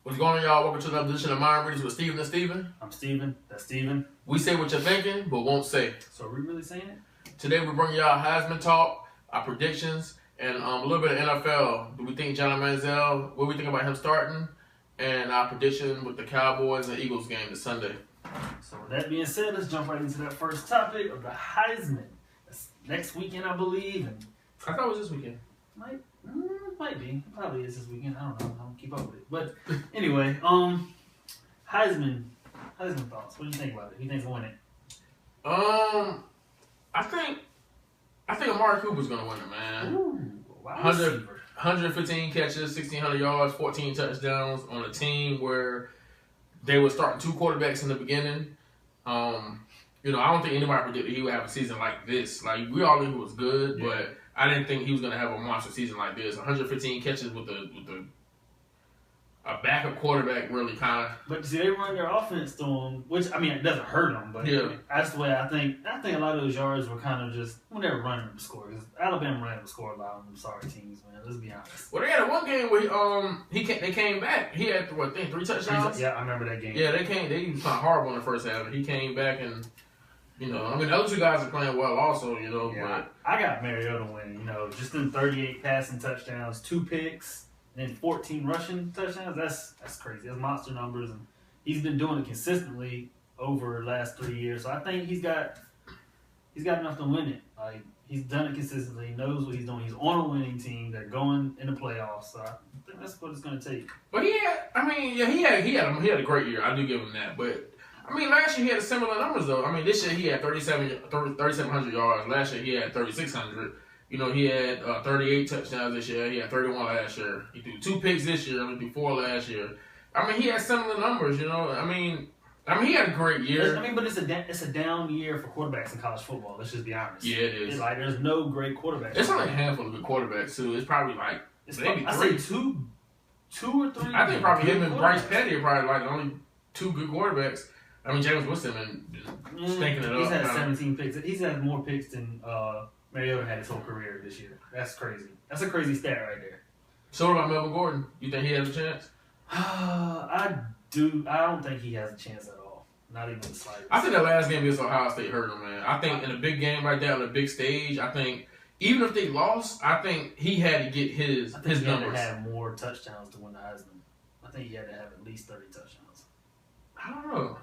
What's going on, y'all? Welcome to another edition of Mind Readers with Steven and Steven. I'm Steven. That's Steven. We say what you're thinking, but won't say. So are we really saying it? Today we bring y'all Heisman talk, our predictions, and a little bit of NFL. Do we think Johnny Manziel, what we think about him starting, and our prediction with the Cowboys and Eagles game this Sunday. So with that being said, let's jump right into that first topic of the Heisman. That's next weekend, I believe. And I thought it was this weekend. Might be. It probably is this weekend. I don't know. I don't keep up with it. But anyway, Heisman thoughts. What do you think about it? Who you think's gonna win it? I think Amari Cooper's gonna win it, man. Ooh, wow. 115 catches, 1,600 yards, 14 touchdowns on a team where they were starting two quarterbacks in the beginning. I don't think anybody predicted he would have a season like this. Like, we all knew he was good, but I didn't think he was going to have a monster season like this. 115 catches with a backup quarterback really kind of. But see, they run their offense to him, which, I mean, it doesn't hurt them, but that's the way I think a lot of those yards were kind of just when they were running them to score. Because Alabama ran them to score a lot on them sorry teams, man. Let's be honest. Well, they had one game where they came back. He had, 3 touchdowns? Yeah, I remember that game. Yeah, they was kind of horrible in the first half. He came back and, the other two guys are playing well also, Yeah, but I got Mariota winning, just in 38 passing touchdowns, 2 picks, and 14 rushing touchdowns. That's crazy. That's monster numbers, and he's been doing it consistently over the last 3 years. So I think he's got enough to win it. Like, he's done it consistently. He knows what he's doing. He's on a winning team. They're going in the playoffs. So I think that's what it's going to take. But he had a great year. I do give him that. But last year he had similar numbers though. This year he had 3,700 yards. Last year he had 3,600. He had 38 touchdowns this year. He had 31 last year. He threw 2 picks this year. He threw 4 last year. He had similar numbers. He had a great year. But it's a down year for quarterbacks in college football. Let's just be honest. Yeah, it is. It's like there's no great quarterbacks. It's only a handful of good quarterbaks too. It's probably like maybe 3. I say two or 3. I think probably him and Bryce Petty are probably like the only 2 good quarterbacks. James Winston and stinking it up. He's had 17 picks. He's had more picks than Mariota had his whole career this year. That's crazy. That's a crazy stat right there. So what about Melvin Gordon? You think he has a chance? I don't think he has a chance at all. Not even the slightest. I think the last game against Ohio State hurt him, man. I think in a big game like that on a big stage, I think even if they lost, I think he had to get his numbers. He had to have more touchdowns to win the Heisman. I think he had to have at least 30 touchdowns. I don't know.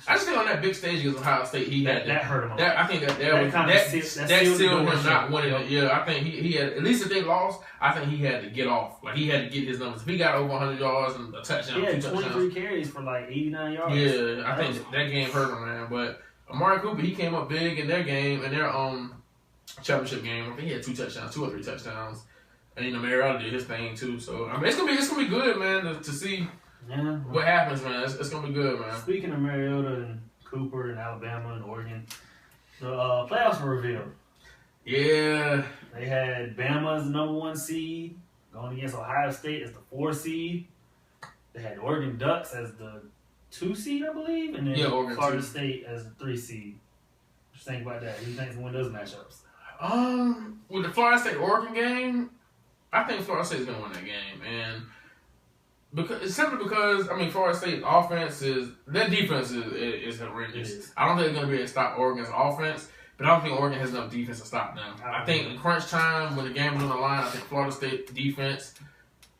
I just think on that big stage against Ohio State, he had that hurt him. I think that sealed him not winning it. Yeah, I think he had, at least if they lost, I think he had to get off. Like, he had to get his numbers. If he got over 100 yards and a touchdown, he had 23 carries for like 89 yards. Yeah, I think that game hurt him, man. But Amari Cooper, he came up big in their game, in their championship game. I think he had 2 or 3 touchdowns. And Mariota did his thing too. So it's gonna be good, man, to see. Yeah. What happens, man? It's going to be good, man. Speaking of Mariota and Cooper and Alabama and Oregon, the playoffs were revealed. Yeah. They had Bama as the number 1 seed, going against Ohio State as the 4 seed. They had Oregon Ducks as the 2 seed, I believe, and then Florida State as the 3 seed. What you think about that? Who do you think's going to win those matchups? With the Florida State-Oregon game, I think Florida State's going to win that game, and simply because Florida State's offense their defense is horrendous. I don't think it's going to be able to stop Oregon's offense, but I don't think Oregon has enough defense to stop them. I think in crunch time, when the game is on the line, I think Florida State defense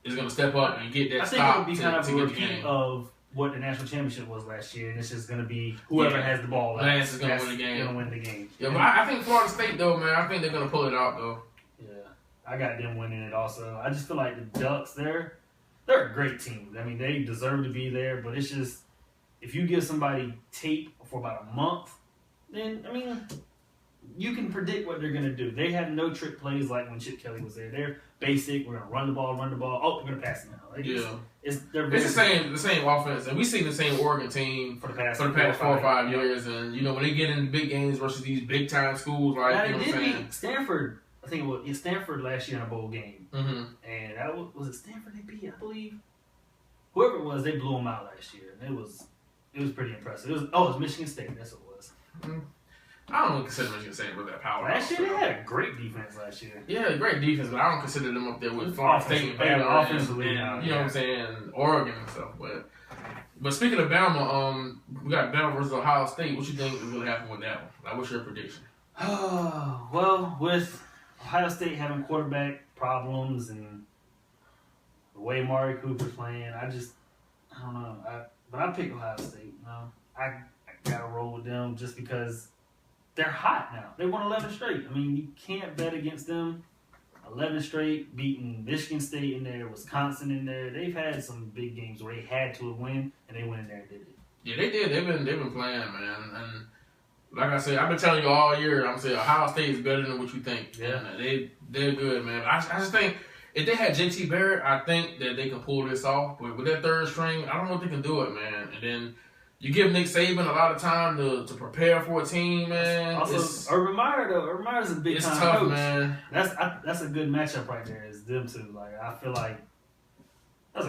is going to step up and get that stop. I think it'll be kind of a repeat of what the national championship was last year, and it's just going to be whoever has the ball last is going to win the game. Going to win the game. Yeah, but I think Florida State though, man, I think they're going to pull it out though. Yeah, I got them winning it also. I just feel like the Ducks, they're a great team. They deserve to be there, but it's just, if you give somebody tape for about a month, then, you can predict what they're going to do. They have no trick plays like when Chip Kelly was there. They're basic. We're going to run the ball. Oh, we're going to pass it now. It's the same offense. And we've seen the same Oregon team for the past 4 or 5 years. And, when they get into big games versus these big-time schools, like, they did beat Stanford. I think it was Stanford last year in a bowl game. Mm-hmm. And that was it Stanford they beat, I believe? Whoever it was, they blew them out last year. And it was pretty impressive. It was Michigan State. That's what it was. Mm-hmm. I don't consider Michigan State with that power. Last year, they had a great defense last year. Yeah, great defense, but I don't consider them up there with Florida State and Baylor offensively, and you know what I'm saying, Oregon and stuff. But speaking of Bama, we got Bama versus Ohio State. What you think is going to happen with that one? Like, what's your prediction? Well, with Ohio State having quarterback problems and the way Mari Cooper's playing, I don't know. But I picked Ohio State. You know, I got to roll with them just because they're hot now. They won 11 straight. I mean, you can't bet against them. 11 straight, beating Michigan State in there, Wisconsin in there. They've had some big games where they had to win, and they went in there and did it. Yeah, they did. They've been playing, man. And like I said, I've been telling you all year, I'm saying Ohio State is better than what you think. Yeah. They're good, man. I just think if they had JT Barrett, I think that they can pull this off. But with that third string, I don't know if they can do it, man. And then you give Nick Saban a lot of time to prepare for a team, man. Also, Urban Meyer, though. Urban Meyer's a big time tough, coach. Man. That's a good matchup right there. Is them two. Like, I feel like that's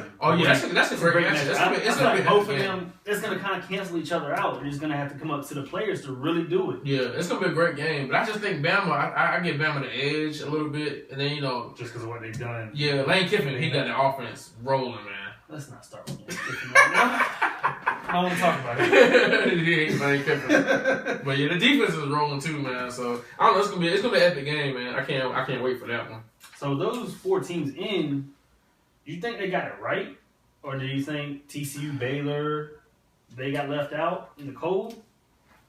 a that's a great matchup. It's gonna be both of them. It's gonna kind of cancel each other out. You're just gonna have to come up to the players to really do it. Yeah, it's gonna be a great game. But I just think Bama. I give Bama the edge a little bit, and then just because of what they've done. Yeah, Lane Kiffin, he got the offense rolling, man. Let's not start with Lane Kiffin right now. I don't want to talk about it. He ain't Lane Kiffin. But yeah, the defense is rolling too, man. So I don't know. It's gonna be an epic game, man. I can't wait for that one. So those 4 teams in, you think they got it right, or do you think TCU, Baylor, they got left out in the cold?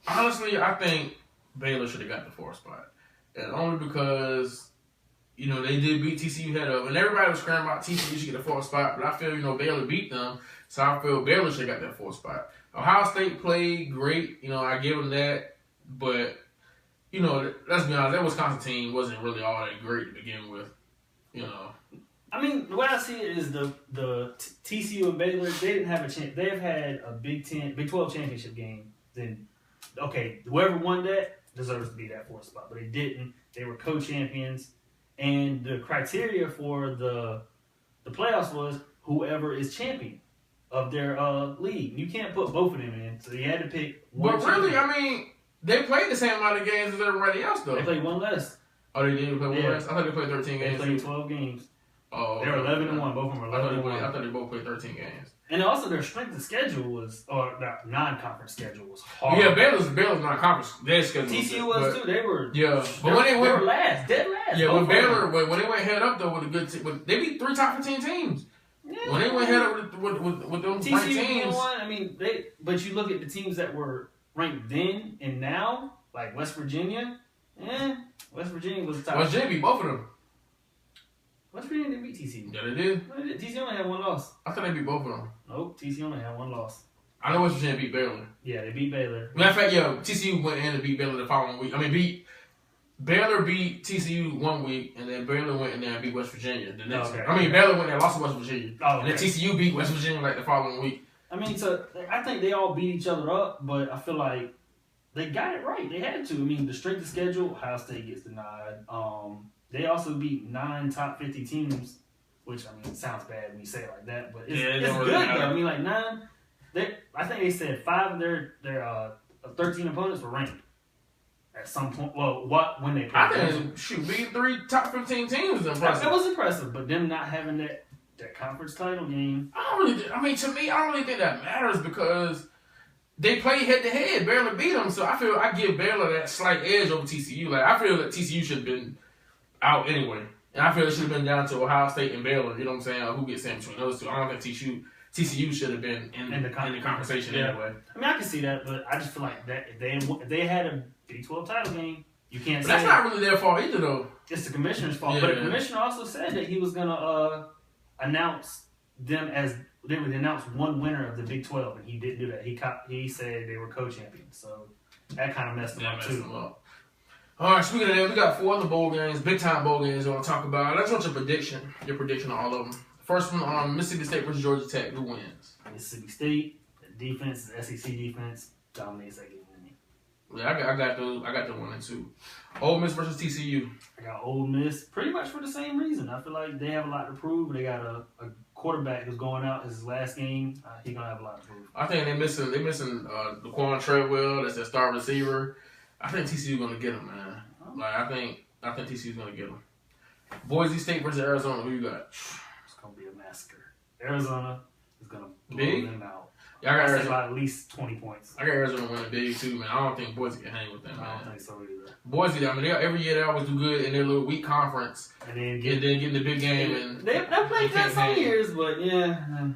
Honestly, I think Baylor should have got the 4th spot, and only because they did beat TCU head up, and everybody was screaming about TCU should get the 4th spot, but I feel Baylor beat them. So I feel Baylor should have got that 4th spot. Ohio State played great. I give them that. But, let's be honest, that Wisconsin team wasn't really all that great to begin with. I mean, the way I see it is the TCU and Baylor, they didn't have a chance. They've had a Big 12 championship game. Then, okay, whoever won that deserves to be that 4th spot. But they didn't. They were co-champions. And the criteria for the playoffs was whoever is champion of their league. You can't put both of them in, so you had to pick one. But really, I mean, they played the same amount of games as everybody else, though. They played one less. Oh, they did play one less? I thought they played 13 games. They played 12 games. Oh, they were 11-1. Both of them were 11-1. I thought they both played 13 games. And also, their strength of schedule was, or the non-conference schedule was hard. Yeah, Baylor's non-conference. Their schedule TCU was too. They were. Yeah, but when they were last, dead last. Yeah, when they went head up though with a good team, they beat 3 top 15 teams. Yeah, when they went head up with them TCU teams. I mean, but you look at the teams that were ranked then and now, like West Virginia. West Virginia was the top. West Virginia beat both of them. West Virginia didn't beat TCU. Yeah, they did. TCU only had 1 loss. I thought they beat both of them. Nope, TCU only had 1 loss. I know West Virginia beat Baylor. Yeah, they beat Baylor. Matter of fact, TCU went in and beat Baylor the following week. I mean, Baylor beat TCU one week, and then Baylor went in there and beat West Virginia the next week. I mean, Baylor went there and lost to West Virginia. Oh, and then TCU beat West Virginia like the following week. I mean, so I think they all beat each other up, but I feel like they got it right. They had to. I mean, the strength of schedule, Ohio State gets the nod. They also beat 9 top 50 teams, which, I mean, it sounds bad when you say it like that, but it's good, though. I mean, like, 9, I think they said 5 of their 13 opponents were ranked at some point. Well, when they played. I think, beating 3 top 15 teams is impressive. That was impressive, but them not having that conference title game. To me, I don't really think that matters because they played head-to-head. Baylor beat them, so I feel I give Baylor that slight edge over TCU. Like, I feel that TCU should have been out anyway. And I feel it should have been down to Ohio State and Baylor. You know what I'm saying? Who gets in between those two? I don't think TCU should have been in the conversation anyway. I mean, I can see that, but I just feel like that if they had a Big 12 title game, you can't say that's not really their fault either, though. It's the commissioner's fault. Yeah. But the commissioner also said that he was going to announce them as they would announce one winner of the Big 12, and he didn't do that. He said they were co-champions, so that kind of messed them up too. All right, speaking of that, we got 4 other bowl games, big-time bowl games I want to talk about. Let's watch your prediction on all of them. First one, Mississippi State versus Georgia Tech. Who wins? Mississippi State, the defense, the SEC defense, dominates that game. Yeah, I got the 1 and 2. Ole Miss versus TCU. I got Ole Miss pretty much for the same reason. I feel like they have a lot to prove. They got a quarterback who's going out his last game. He's gonna have a lot to prove. I think they're missing Daquan Treadwell. That's their star receiver. I think TCU gonna get him, man. Like I think TCU's gonna get him. Boise State versus Arizona. Who you got? It's gonna be a massacre. Arizona is gonna blow Big? them out. Yeah, I got I say Arizona. by at least 20 points. I got Arizona winning big too, man. I don't think Boise can hang with them, man. I don't think so either. Boise, I mean, every year they always do good in their little weak conference, And then and then get in the big game. And they played that some years, but yeah.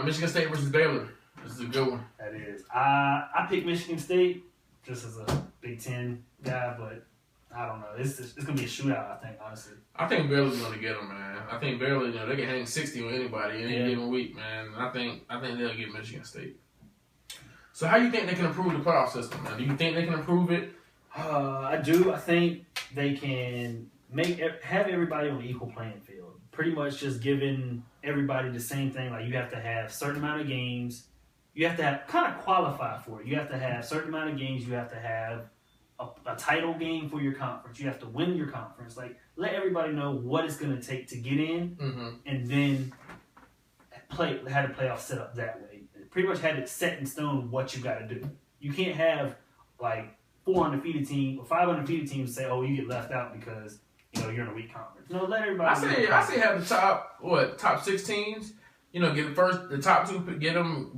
Michigan State versus Baylor. This is a good one. That is. I picked Michigan State just as a Big Ten guy, but I don't know. It's gonna be a shootout, I think, honestly. I think Baylor's gonna get them, man. I think Baylor, they can hang 60 on anybody any given week, man. I think they'll get Michigan State. So how do you think they can improve the playoff system, man? Do you think they can improve it? I do. I think they can have everybody on an equal playing field. Pretty much just giving everybody the same thing. Like you have to have a certain amount of games. You have to have kind of qualify for it. You have to have a certain amount of games. You have to have a title game for your conference. You have to win your conference. Like let everybody know what it's going to take to get in, and then have the playoff set up that way. Pretty much had it set in stone what you got to do. You can't have like 4 undefeated teams or 5 undefeated teams say, "Oh, you get left out because you're in a weak conference." No, let everybody. I say have the top 6 teams. Get the top 2, get them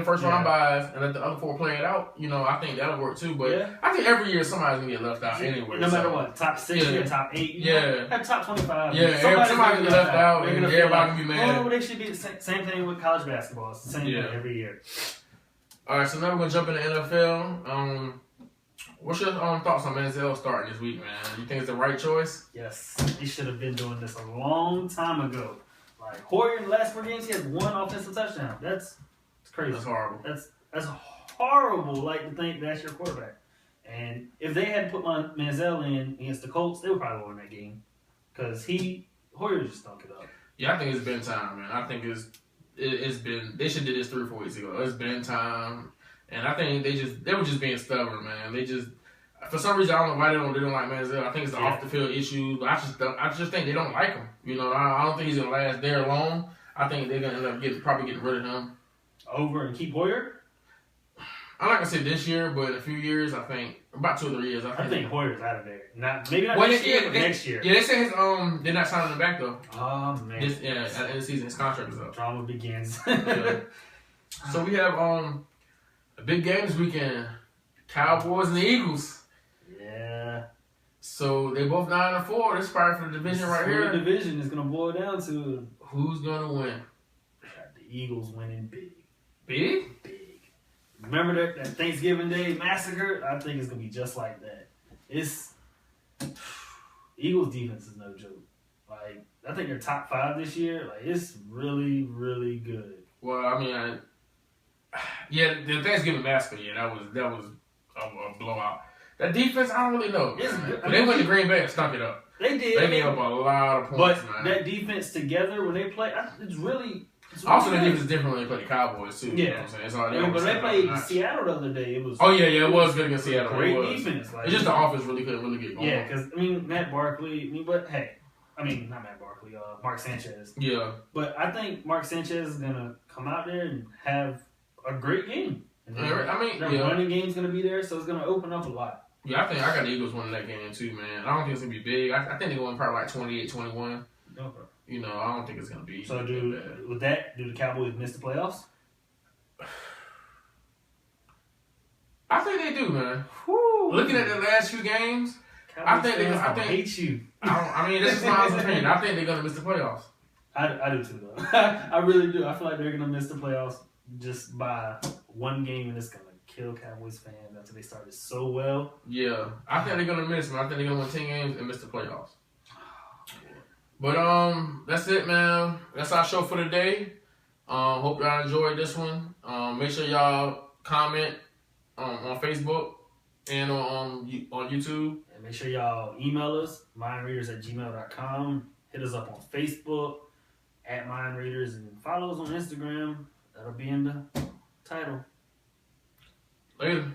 first round buys, and let the other 4 play it out. I think that'll work too. But I think every year somebody's gonna get left out anyway. No matter what, top 6 or top 8. Have top 25. Yeah, somebody's gonna get left out, and everybody can be mad. Well, they should be the same thing with college basketball. It's the same thing every year. All right, so now we're gonna jump into NFL. What's your thoughts on Manziel starting this week, man? You think it's the right choice? Yes, he should have been doing this a long time ago. Like Hoyer in the last 4 games, he has 1 offensive touchdown. That's crazy. That's horrible. That's horrible. Like to think that's your quarterback. And if they had put Manziel in against the Colts, they would probably win that game because Hoyer just stunk it up. Yeah, I think it's been time, man. I think it's been. They should have did this 3 or 4 weeks ago. It's been time, and I think they were just being stubborn, man. They just. For some reason, I don't know why they don't like Manziel. I think it's the off the field issue. But I just think they don't like him. I don't think he's gonna last there long. I think they're gonna end up probably getting rid of him. Over and keep Hoyer? I'm not gonna say this year, but in a few years, I think about 2 or 3 years. I think Hoyer's out of there. Maybe not this year, but next year. Yeah, they say they're not signing him back though. Oh man. At the end of the season, his contract is up. Drama begins. So we have a big game this weekend. Cowboys and the Eagles. Yeah. So they both 9-4. This is probably for the division right here. The division is gonna boil down to who's gonna win. The Eagles winning big. Big? Big. Remember that Thanksgiving Day massacre? I think it's gonna be just like that. Eagles defense is no joke. Like I think they're top 5 this year. Like it's really, really good. Well, I mean, the Thanksgiving massacre. Yeah, that was a blowout. That defense, I don't really know. They went to Green Bay and stunk it up. They did. They gave up a lot of points, but man. That defense together when they play, it's really. Also, the defense is different when they play the Cowboys too. Yeah. You know what I'm saying? It's all but they played Seattle the other day. It was. Oh yeah, it was good against Seattle. Great defense. It's just the offense really couldn't really get going. Yeah, because Matt Barkley. But hey, not Matt Barkley. Mark Sanchez. Yeah. But I think Mark Sanchez is gonna come out there and have a great game. And their running game's gonna be there, so it's gonna open up a lot. Yeah, I think I got the Eagles winning that game too, man. I don't think it's gonna be big. I think they're going probably like 28-21. Okay. I don't think it's gonna be. So do the Cowboys miss the playoffs? I think they do, man. Whew. Looking at the last few games, I think hate you. This is my honest opinion. I think they're gonna miss the playoffs. I do too, though. I really do. I feel like they're gonna miss the playoffs just by 1 game, and it's gonna kill Cowboys fans after they started so well. Yeah, I think they're gonna miss, man. I think they're gonna win 10 games and miss the playoffs. But that's it, man. That's our show for today. Hope y'all enjoyed this one. Make sure y'all comment on Facebook and on YouTube. And make sure y'all email us, mindreaders@gmail.com. Hit us up on Facebook @mindreaders and follow us on Instagram. That'll be in the title. Later.